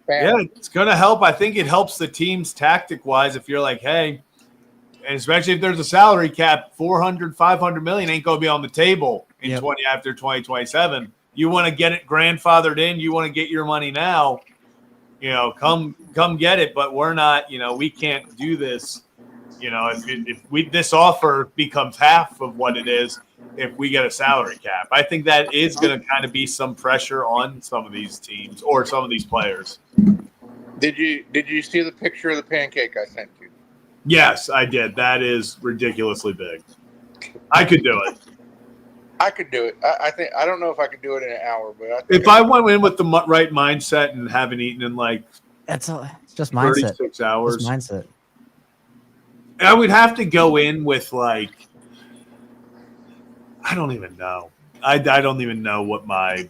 family. Yeah, it's going to help. I think it helps the teams tactic-wise if you're like, hey, and especially if there's a salary cap, 400, 500 million ain't going to be on the table in after 2027. You want to get it grandfathered in. You want to get your money now. Come get it. But we're not. We can't do this. If this offer becomes half of what it is, if we get a salary cap, I think that is going to kind of be some pressure on some of these teams or some of these players. Did you see the picture of the pancake I sent you? Yes, I did. That is ridiculously big. I could do it. I could do it. I don't know if I could do it in an hour, but if I went in with the right mindset and haven't eaten in it's just mindset. 36 hours. Just mindset. I would have to go in with I don't even know. I don't even know what my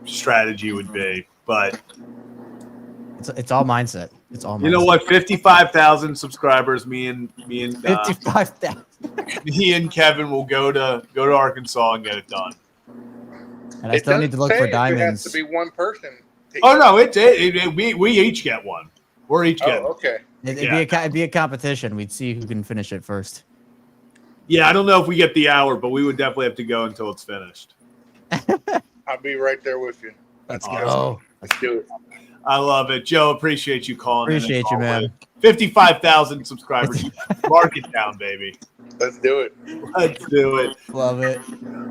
strategy would be. But It's all mindset. It's all mindset. you know what? 55,000 subscribers. Me and 55,000. me and Kevin will go to Arkansas and get it done. And I still need to look for It has diamonds. to be one person. Oh no, we each get one. We're each getting. Okay. It'd be a competition. We'd see who can finish it first. Yeah, I don't know if we get the hour, but we would definitely have to go until it's finished. I'll be right there with you. Let's Awesome. go. Let's do it. I love it, Joe. Appreciate you calling. Appreciate you, man. 55,000 subscribers. Mark it down, baby. Let's do it. Let's do it. Love it.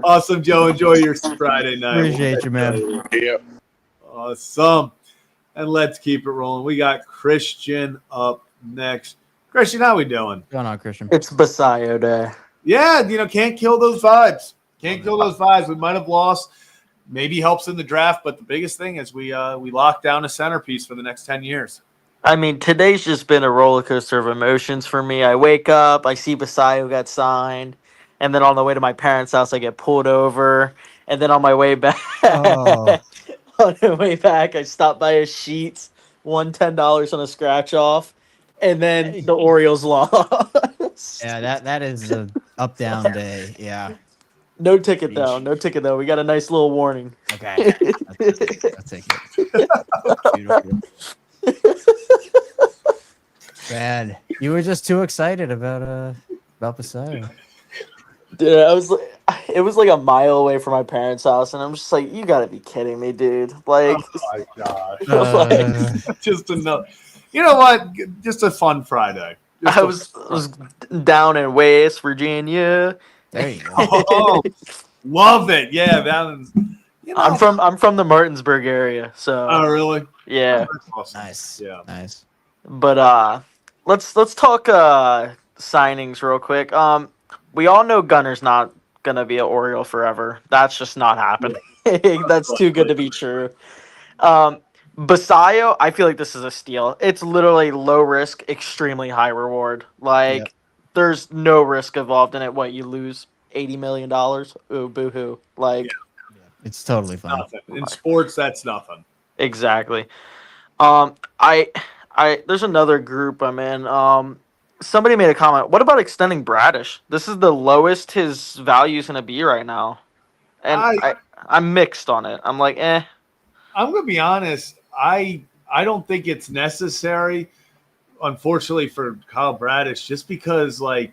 Awesome, Joe. Enjoy your Friday night. Appreciate you, man. Yep. Awesome. And let's keep it rolling. We got Christian up next. Christian, how we doing? What's going on, Christian? It's Basallo Day. Yeah, can't kill those vibes. Can't kill those vibes. We might have lost. Maybe helps in the draft, but the biggest thing is we locked down a centerpiece for the next 10 years. I mean, today's just been a roller coaster of emotions for me. I wake up, I see Basallo got signed, and then on the way to my parents' house, I get pulled over, and then on my way back, Oh. on the way back, I stop by his Sheets, won $10 on a scratch off, and then the Orioles lost. Yeah, that is an up down day. Yeah. No ticket though. No ticket though. We got a nice little warning. Okay. I'll take it. Beautiful. Man, you were just too excited about Basallo. Dude, it was like a mile away from my parents' house, and I'm just like, you gotta be kidding me, dude. Like, Oh my god. like, Just enough. You know what? Just a fun Friday. Just I was down in West Virginia. There you go. Oh, love it. Yeah, that is, I'm from the Martinsburg area, so Oh, really? yeah. That's awesome. Nice. Yeah. Nice. But let's talk signings real quick. We all know Gunner's not gonna be an Oriole forever. That's just not happening. That's too good to be true. Basallo, I feel like this is a steal. It's literally low risk, extremely high reward. Like, Yep. there's no risk involved in it. What, you lose $80 million? Ooh, boo-hoo. Like, It's totally fine. Nothing. In sports, that's nothing. exactly. There's another group I'm in. Somebody made a comment. What about extending Bradish? This is the lowest his value is going to be right now. And I'm mixed on it. I'm like, eh. I'm going to be honest. I don't think it's necessary, unfortunately, for Kyle Bradish, just because, like,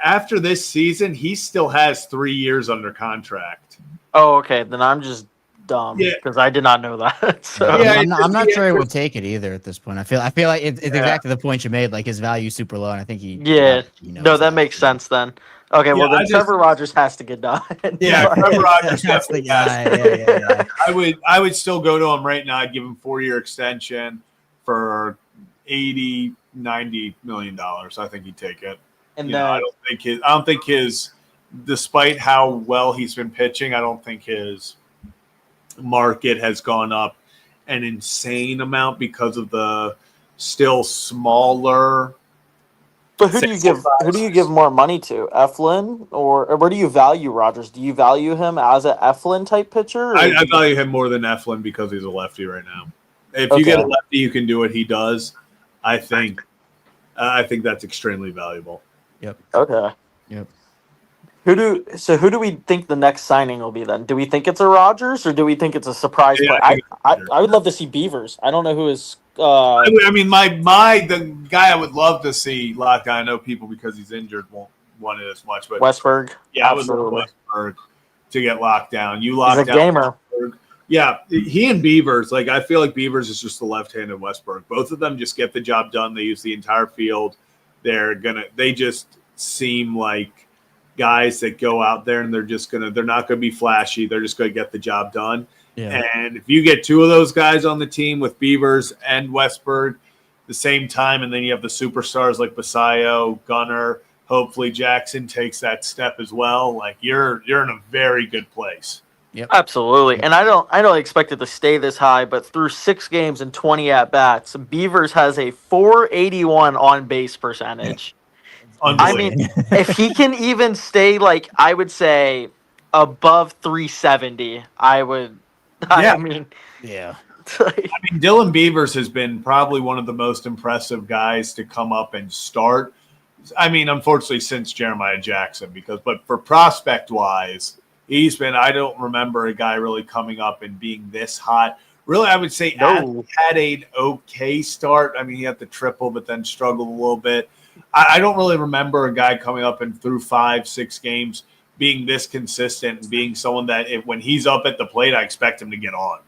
after this season, he still has 3 years under contract. Oh, okay. Then I'm just dumb because I did not know that. So Yeah, I'm not sure he would take it either at this point. I feel like it's exactly the point you made. Like, his value's super low, and I think he knows no, that makes sense then. Okay, well then Trevor Rogers has to get done. Yeah, Trevor Rogers That's the definitely guy. has. Yeah. I would still go to him right now. I'd give him 4-year extension for $80-90 million. I think he'd take it. And I don't think his despite how well he's been pitching, I don't think his market has gone up an insane amount because of the still smaller. But who do you give more money to? Eflin or where do you value Rogers? Do you value him as an Eflin type pitcher? I value him more than Eflin because he's a lefty right now. If you get a lefty, you can do what he does. I think that's extremely valuable. Yep. Okay. Yep. Who do we think the next signing will be then? Do we think it's a Rogers or do we think it's a surprise Yeah, player? I would love to see Beavers. I don't know who is. I mean, the guy I would love to see locked down. I know people because he's injured won't want it as much, but Westberg. yeah, Absolutely. I would love Westberg to get locked down. You lock He's a down gamer. Westberg. Yeah, he and Beavers. Like, I feel like Beavers is just the left-handed Westberg. Both of them just get the job done. They use the entire field. They just seem like guys that go out there and they're not gonna be flashy. They're just gonna get the job done. Yeah. And if you get two of those guys on the team with Beavers and Westberg the same time, and then you have the superstars like Basallo, Gunner, hopefully Jackson takes that step as well. Like, you're in a very good place. Yep. Absolutely. And I don't expect it to stay this high, but through 6 games and 20 at bats, Beavers has a .481 on base percentage. I mean, if he can even stay, like, I would say above 370, I would Yeah. I mean, Yeah. I mean, Dylan Beavers has been probably one of the most impressive guys to come up and start. I mean, unfortunately, since Jeremiah Jackson, but for prospect wise, he's been. I don't remember a guy really coming up and being this hot. Really, I would say No. had an okay start. I mean, he had the triple, but then struggled a little bit. I don't really remember a guy coming up and through 5-6 games being this consistent and being someone that when he's up at the plate, I expect him to get on.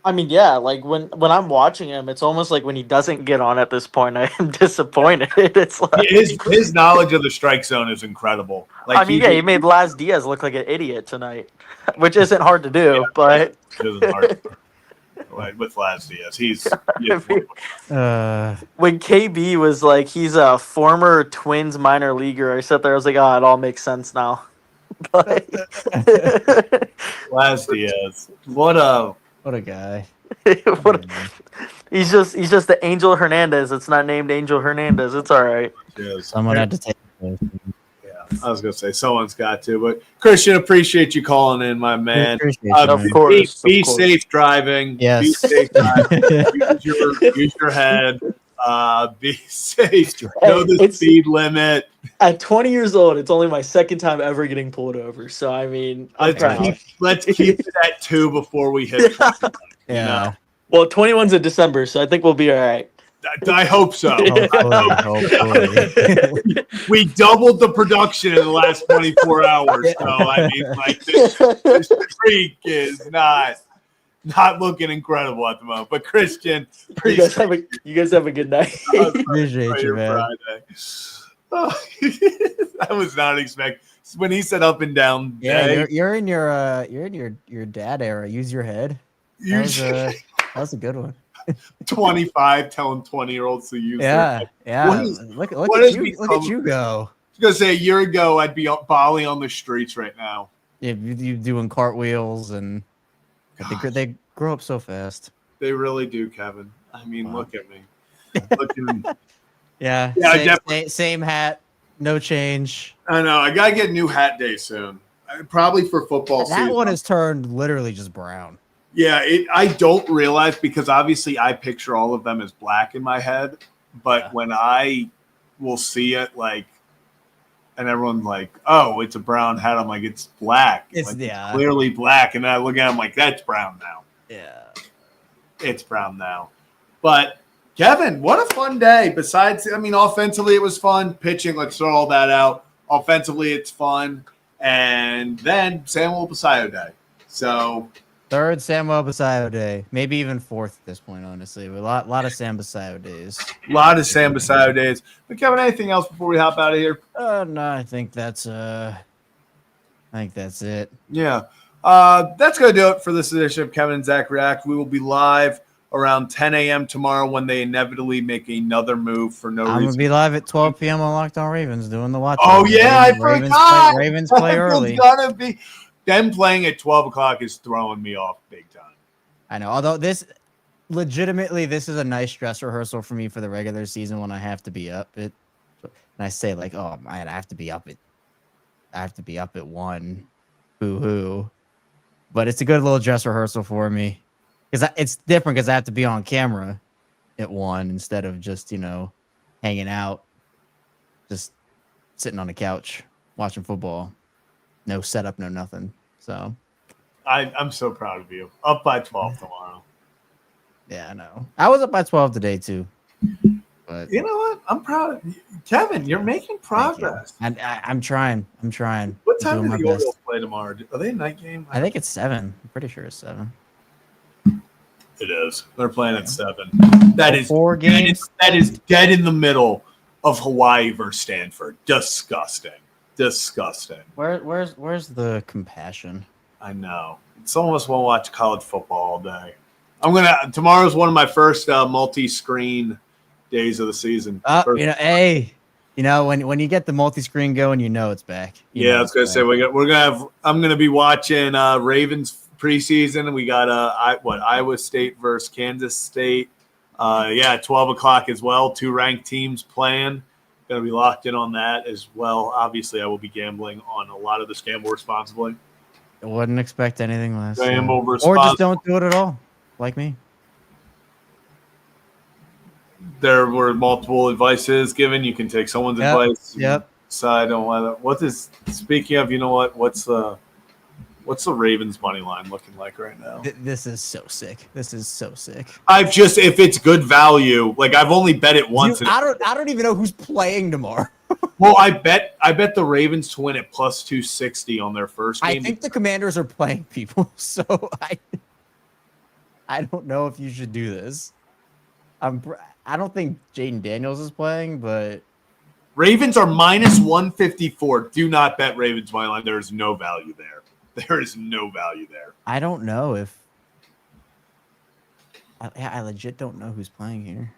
I mean, yeah, like when I'm watching him, it's almost like when he doesn't get on at this point, I am disappointed. It's like His knowledge of the strike zone is incredible. Like I mean, he made Laz Diaz look like an idiot tonight, which isn't hard to do, but it isn't hard with Laz Diaz. He's when KB was like he's a former Twins minor leaguer, I sat there, I was like, oh, it all makes sense now. But Laz Diaz. What a guy. he's just the Angel Hernandez. It's not named Angel Hernandez. It's all right. Someone had to take it. Yeah, I was gonna say someone's got to, but Christian, appreciate you calling in, my man. Of course. Be safe driving. Yes. Be safe driving. use your head. Be safe. Know the speed limit. At 20 years old, it's only my second time ever getting pulled over. So I mean, Let's keep it at 2 before we hit. Yeah. Well, 21's in December, so I think we'll be all right. I hope so. Hopefully. We doubled the production in the last 24 hours. So I mean, like this streak is not looking incredible at the moment. But Christian, You guys have a good night. Appreciate you, man. I was not expecting when he said up and down. Yeah, you're in your dad era. Use your head. That was a good one. 25 telling 20-year-olds to use their head. Yeah. Look at you go. I was gonna say a year ago I'd be up Bali on the streets right now. Yeah, you doing cartwheels and they grow up so fast. They really do, Kevin. I mean, look at me. Look at me. Yeah, same hat, no change. I know. I gotta get a new hat day soon. Probably for football season. That one has turned literally just brown. Yeah, I don't realize because obviously I picture all of them as black in my head, but when I will see it and everyone's like, "Oh, it's a brown hat," I'm like, "It's black. It's clearly black." And I look at it, I'm like, "That's brown now." Yeah, it's brown now. But Kevin, what a fun day. Besides, I mean, offensively it was fun. Pitching, let's throw all that out. Offensively, it's fun, and then Samuel Basallo Day. So. Third Samuel Basallo Day, maybe even fourth at this point, honestly. A lot of Sam Basallo days. A lot of Sam Basallo days. But Kevin, anything else before we hop out of here? No, I think that's it. Yeah. That's gonna do it for this edition of Kevin and Zach React. We will be live around 10 a.m. tomorrow when they inevitably make another move for no reason. I'm gonna be live at 12 p.m. on Locked On Ravens doing the watch. Oh yeah, I forgot. Ravens play early. It's gonna be. Them playing at 12 o'clock is throwing me off big time. I know. Although this is a nice dress rehearsal for me for the regular season when I have to be up at. And I say oh man, I have to be up at 1. Boo hoo. But it's a good little dress rehearsal for me because it's different because I have to be on camera at 1 instead of just hanging out, just sitting on the couch watching football. No setup, no nothing. So I'm so proud of you. Up by 12 tomorrow. Yeah, I know. I was up by 12 today too. But you know what? I'm proud of you. Kevin, you're making progress. And I'm trying. What time do the Orioles play tomorrow? Are they a night game? I think it's 7. I'm pretty sure it's 7. It is. They're playing at 7. That is 4 games. That is dead in the middle of Hawaii versus Stanford. Disgusting. Where's the compassion? I know. Some of us won't watch college football all day. Tomorrow's one of my first multi-screen days of the season. When you get the multi-screen going, it's back. I was gonna say I'm gonna be watching Ravens preseason, and we got Iowa State versus Kansas State. 12 o'clock as well. 2 ranked teams playing. Going to be locked in on that as well. Obviously, I will be gambling on a lot of this. Gamble responsibly. I wouldn't expect anything less. Gamble Or just responsibly. don't do it at all, like me. There were multiple advices given. You can take someone's advice. Yep. Decide on whether. What is speaking of? You know what? What's the Ravens money line looking like right now? This is so sick. This is so sick. I've just if it's good value, like I've only bet it once. I don't even know who's playing tomorrow. Well, I bet the Ravens to win at plus 260 on their first game. I think the Commanders are playing people, so I don't know if you should do this. I don't think Jaden Daniels is playing, but Ravens are minus 154. Do not bet Ravens money line. There is no value there. There is no value there. I don't know if I legit don't know who's playing here.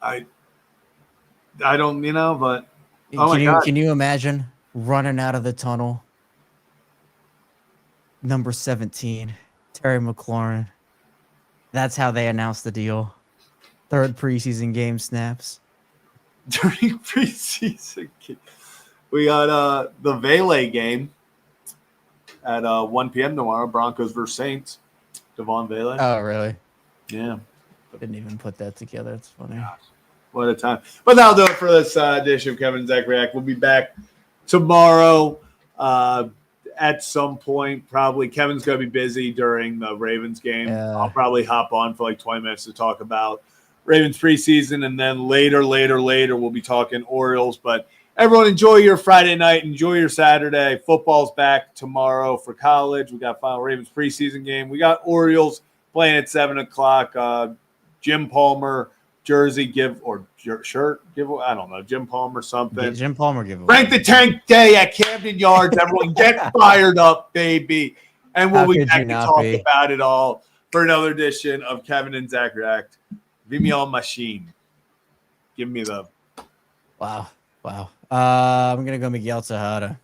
I don't, but Can you imagine running out of the tunnel? Number 17, Terry McLaurin. That's how they announced the deal. Third preseason game snaps. during preseason game. We got the Vele game at 1 p.m. tomorrow. Broncos versus Saints. Devon Vele. Oh, really? Yeah. Didn't even put that together. It's funny. Gosh, what a time. But that'll do it for this edition of Kevin and Zach React. We'll be back tomorrow at some point. Probably Kevin's going to be busy during the Ravens game. Yeah. I'll probably hop on for like 20 minutes to talk about Ravens preseason. And then later, we'll be talking Orioles. But everyone enjoy your Friday night. Enjoy your Saturday. Football's back tomorrow for college. We got final Ravens preseason game. We got Orioles playing at 7 o'clock. Jim Palmer jersey shirt giveaway. I don't know. Jim Palmer something. Jim Palmer giveaway. Frank the Tank Day at Camden Yards. Everyone get fired up, baby. And we'll be back to talk about it all for another edition of Kevin and Zach React. Vimeo Machine. Give me the. Wow. I'm going to go Miguel Tejada.